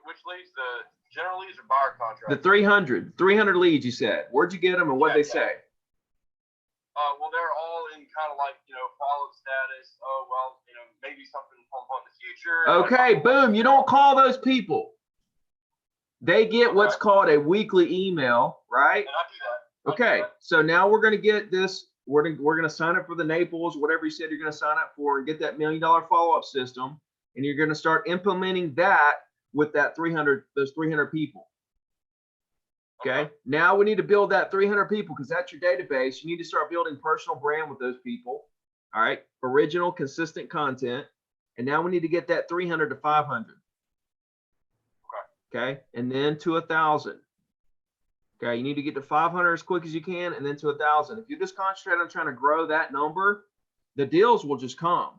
Which leads? The general leads or buyer contracts? The 300 leads you said. Where'd you get them and what'd they say? Well, they're all in kind of like, follow-up status. Oh, well, maybe something in the future. Okay, boom. You don't call those people. They get what's called a weekly email, right? And I do that. Okay, so now we're going to get this. We're going to sign up for the Naples, whatever you said you're going to sign up for, and get that $1 million follow-up system. And you're going to start implementing that with those 300 people. Okay. Now we need to build that 300 people because that's your database. You need to start building personal brand with those people. All right. Original, consistent content. And now we need to get that 300 to 500. Okay. And then to 1,000. Okay. You need to get to 500 as quick as you can and then to 1,000. If you just concentrate on trying to grow that number, the deals will just come.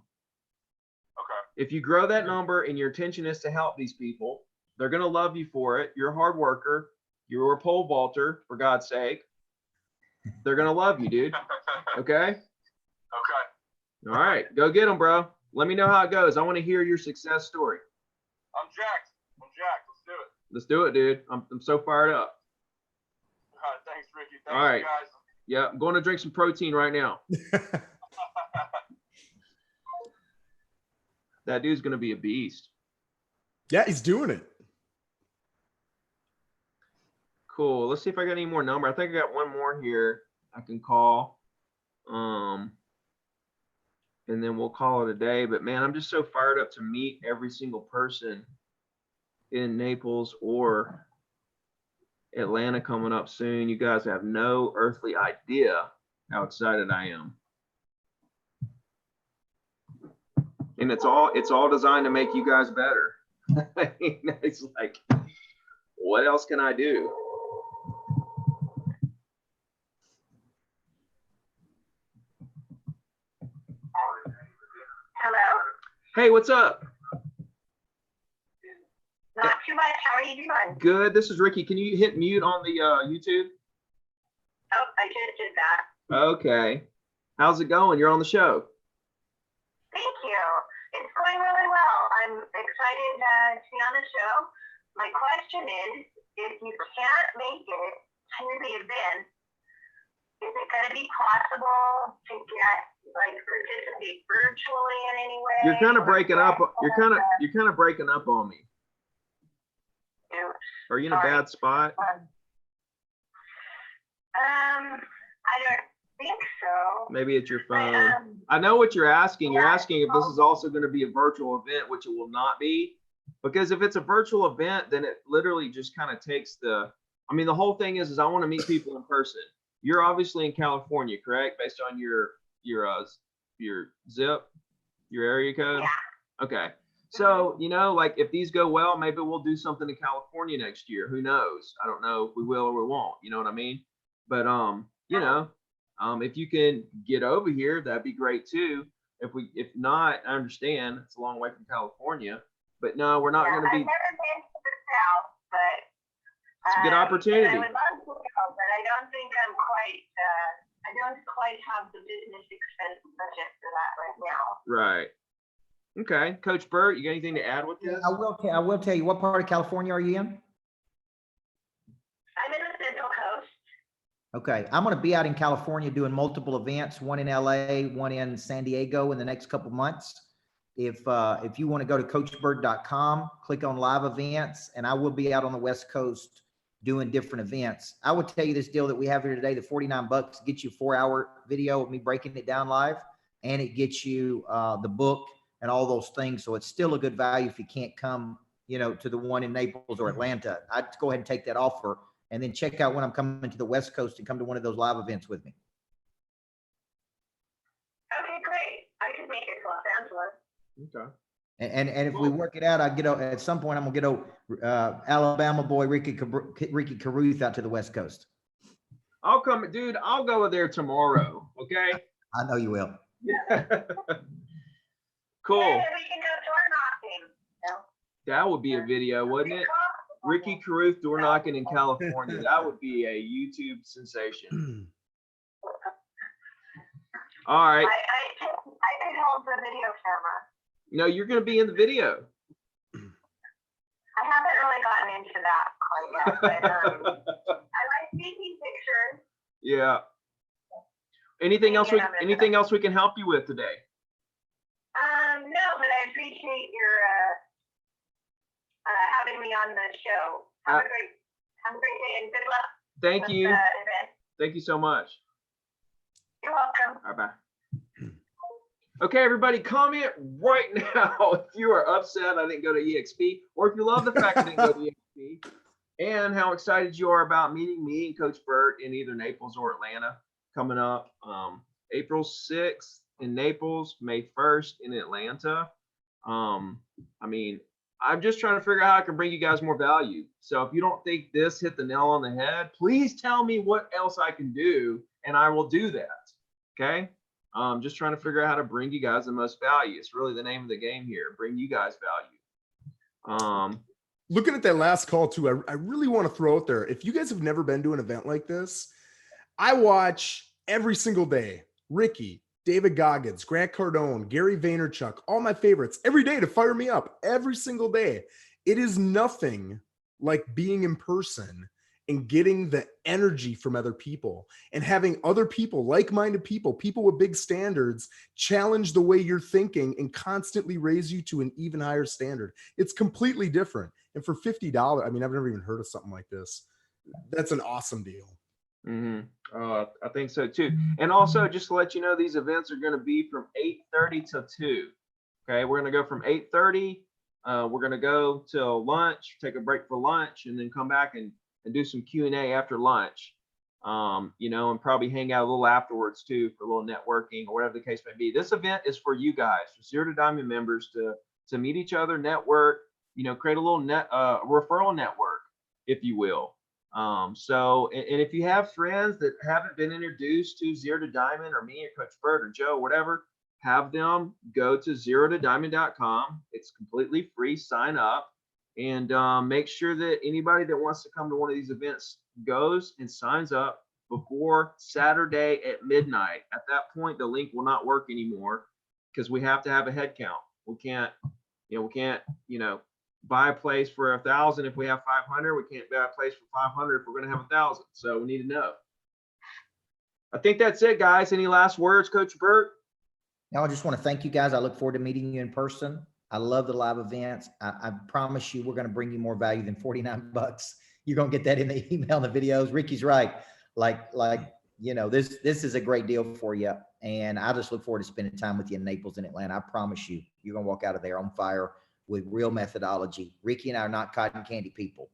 Okay. If you grow that number and your intention is to help these people, they're going to love you for it. You're a hard worker. You're a pole vaulter, for God's sake. They're going to love you, dude. Okay? Okay. All right. Go get them, bro. Let me know how it goes. I want to hear your success story. I'm jacked. Let's do it. Let's do it, dude. I'm so fired up. All right. Thanks, Ricky. Thanks, all right, guys. Yeah, I'm going to drink some protein right now. That dude's going to be a beast. Yeah, he's doing it. Cool. Let's see if I got any more number. I think I got one more here I can call. and then we'll call it a day. But man, I'm just so fired up to meet every single person in Naples or Atlanta coming up soon. You guys have no earthly idea how excited I am. And it's all designed to make you guys better. It's like, what else can I do? Hello. Hey, what's up? Not too much. How are you doing? Good. This is Ricky. Can you hit mute on the YouTube? Oh, I just did that. Okay. How's it going? You're on the show. Thank you. It's going really well. I'm excited to be on the show. My question is, if you can't make it to the event, is it going to be possible to participate virtually in any way? You're kind of breaking up. You're kind of breaking up on me. Are you in a bad spot? I don't think so. Maybe it's your phone. I know what you're asking. You're asking if this is also going to be a virtual event, which it will not be. Because if it's a virtual event, then it literally just kind of takes the whole thing is I want to meet people in person. You're obviously in California, correct? Based on your zip, your area code? Yeah. Okay. So, like if these go well, maybe we'll do something in California next year. Who knows? I don't know if we will or we won't. You know what I mean? But, if you can get over here, that'd be great too. If not, I understand it's a long way from California, but no, we're not going to be. I've never been to the South, but it's a good opportunity. I would love to go, but I don't think I don't quite have the business expense budget for that right now. Right. Okay. Coach Burt, you got anything to add with this? I will tell you, what part of California are you in? I'm in the Central Coast. Okay. I'm going to be out in California doing multiple events, one in LA, one in San Diego in the next couple months. If you want to go to coachburt.com, click on live events, and I will be out on the West Coast doing different events. I would tell you this deal that we have here today, the $49 gets you a 4-hour video of me breaking it down live, and it gets you the book and all those things. So it's still a good value if you can't come, to the one in Naples or Atlanta. I'd go ahead and take that offer and then check out when I'm coming to the West Coast and come to one of those live events with me. Okay, great. I could make it to Los Angeles. Okay. And if we work it out, at some point, I'm gonna get Alabama boy Ricky Carruth out to the West Coast. I'll come, dude. I'll go there tomorrow. Okay. I know you will. Cool. Yeah, we can go door knocking. That would be a video, wouldn't it? Ricky Carruth door knocking in California. That would be a YouTube sensation. All right. I could hold the video camera. No, you're going to be in the video. I haven't really gotten into that quite yet, but I like taking pictures. Yeah. Anything else we can help you with today? No, but I appreciate your having me on the show. Have a great day and good luck. Thank you. Thank you so much. You're welcome. Bye bye. Okay, everybody, comment right now if you are upset I didn't go to EXP, or if you love the fact I didn't go to EXP, and how excited you are about meeting me and Coach Burt in either Naples or Atlanta coming up. April 6th in Naples, May 1st in Atlanta. I'm just trying to figure out how I can bring you guys more value. So if you don't think this hit the nail on the head, please tell me what else I can do, and I will do that. Okay? Just trying to figure out how to bring you guys the most value. It's really the name of the game here. Bring you guys value. Looking at that last call too, I really want to throw out there, if you guys have never been to an event like this, I watch every single day, Ricky, David Goggins, Grant Cardone, Gary Vaynerchuk, all my favorites every day to fire me up every single day. It is nothing like being in person and getting the energy from other people and having other people, like-minded people with big standards, challenge the way you're thinking and constantly raise you to an even higher standard. It's completely different. And for $50, I've never even heard of something like this. That's an awesome deal. I think so too. And also, just to let you know, these events are going to be from 8:30 till 2. Okay, we're going to go from 8:30. We're going to go till lunch, take a break for lunch, and then come back and do some Q&A after lunch. And probably hang out a little afterwards too for a little networking or whatever the case may be. This event is for you guys, for Zero to Diamond members to meet each other, network, create a little referral network, if you will. And if you have friends that haven't been introduced to Zero to Diamond, or me or Coach Burt or Joe, whatever, have them go to zerotodiamond.com. It's completely free. Sign up and make sure that anybody that wants to come to one of these events goes and signs up before Saturday at midnight. At that point, the link will not work anymore because we have to have a head count. We can't buy a place for 1,000 if we have 500. We can't buy a place for 500 if we're going to have 1,000. So we need to know. I think that's it, guys. Any last words, Coach Burt? No, I just want to thank you guys. I look forward to meeting you in person. I love the live events. I promise you, we're going to bring you more value than $49. You're going to get that in the email and the videos. Ricky's right. This is a great deal for you. And I just look forward to spending time with you in Naples and Atlanta. I promise you, you're going to walk out of there on fire with real methodology. Ricky and I are not cotton candy people.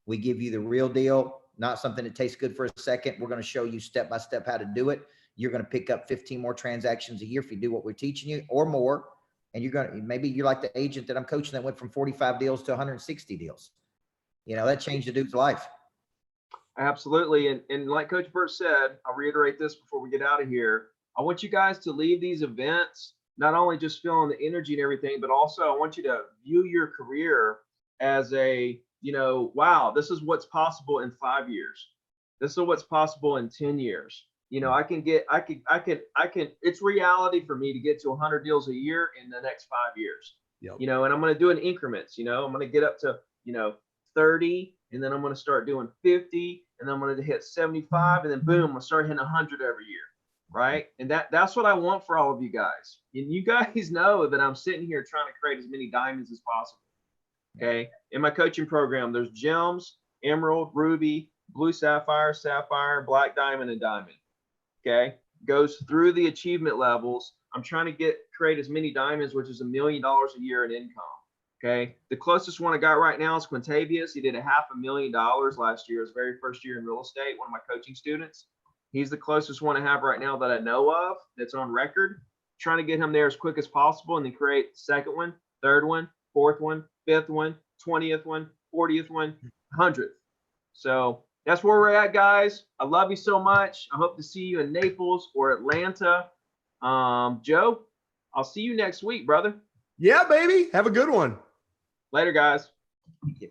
We give you the real deal, not something that tastes good for a second. We're going to show you step by step how to do it. You're going to pick up 15 more transactions a year if you do what we're teaching you, or more. And maybe you're like the agent that I'm coaching that went from 45 deals to 160 deals. That changed the dude's life. Absolutely. And like Coach Burt said, I'll reiterate this before we get out of here. I want you guys to leave these events not only just feeling the energy and everything, but also I want you to view your career as wow, this is what's possible in 5 years. This is what's possible in 10 years. It's reality for me to get to 100 deals a year in the next 5 years. Yep. And I'm going to do it in increments. I'm going to get up to, 30, and then I'm going to start doing 50, and then I'm going to hit 75, and then boom, I'm going to start hitting 100 every year. Right. And that's what I want for all of you guys. And you guys know that I'm sitting here trying to create as many diamonds as possible. Okay. In my coaching program, there's gems, emerald, ruby, blue sapphire, black diamond, and diamond. Okay. Goes through the achievement levels. I'm trying to create as many diamonds, which is $1 million a year in income. Okay. The closest one I got right now is Quintavious. He did $500,000 last year, his very first year in real estate, one of my coaching students. He's the closest one I have right now that I know of that's on record. Trying to get him there as quick as possible and then create second one, third one, fourth one, fifth one, 20th one, 40th one, 100th. So that's where we're at, guys. I love you so much. I hope to see you in Naples or Atlanta. Joe, I'll see you next week, brother. Yeah, baby. Have a good one. Later, guys. Thank you.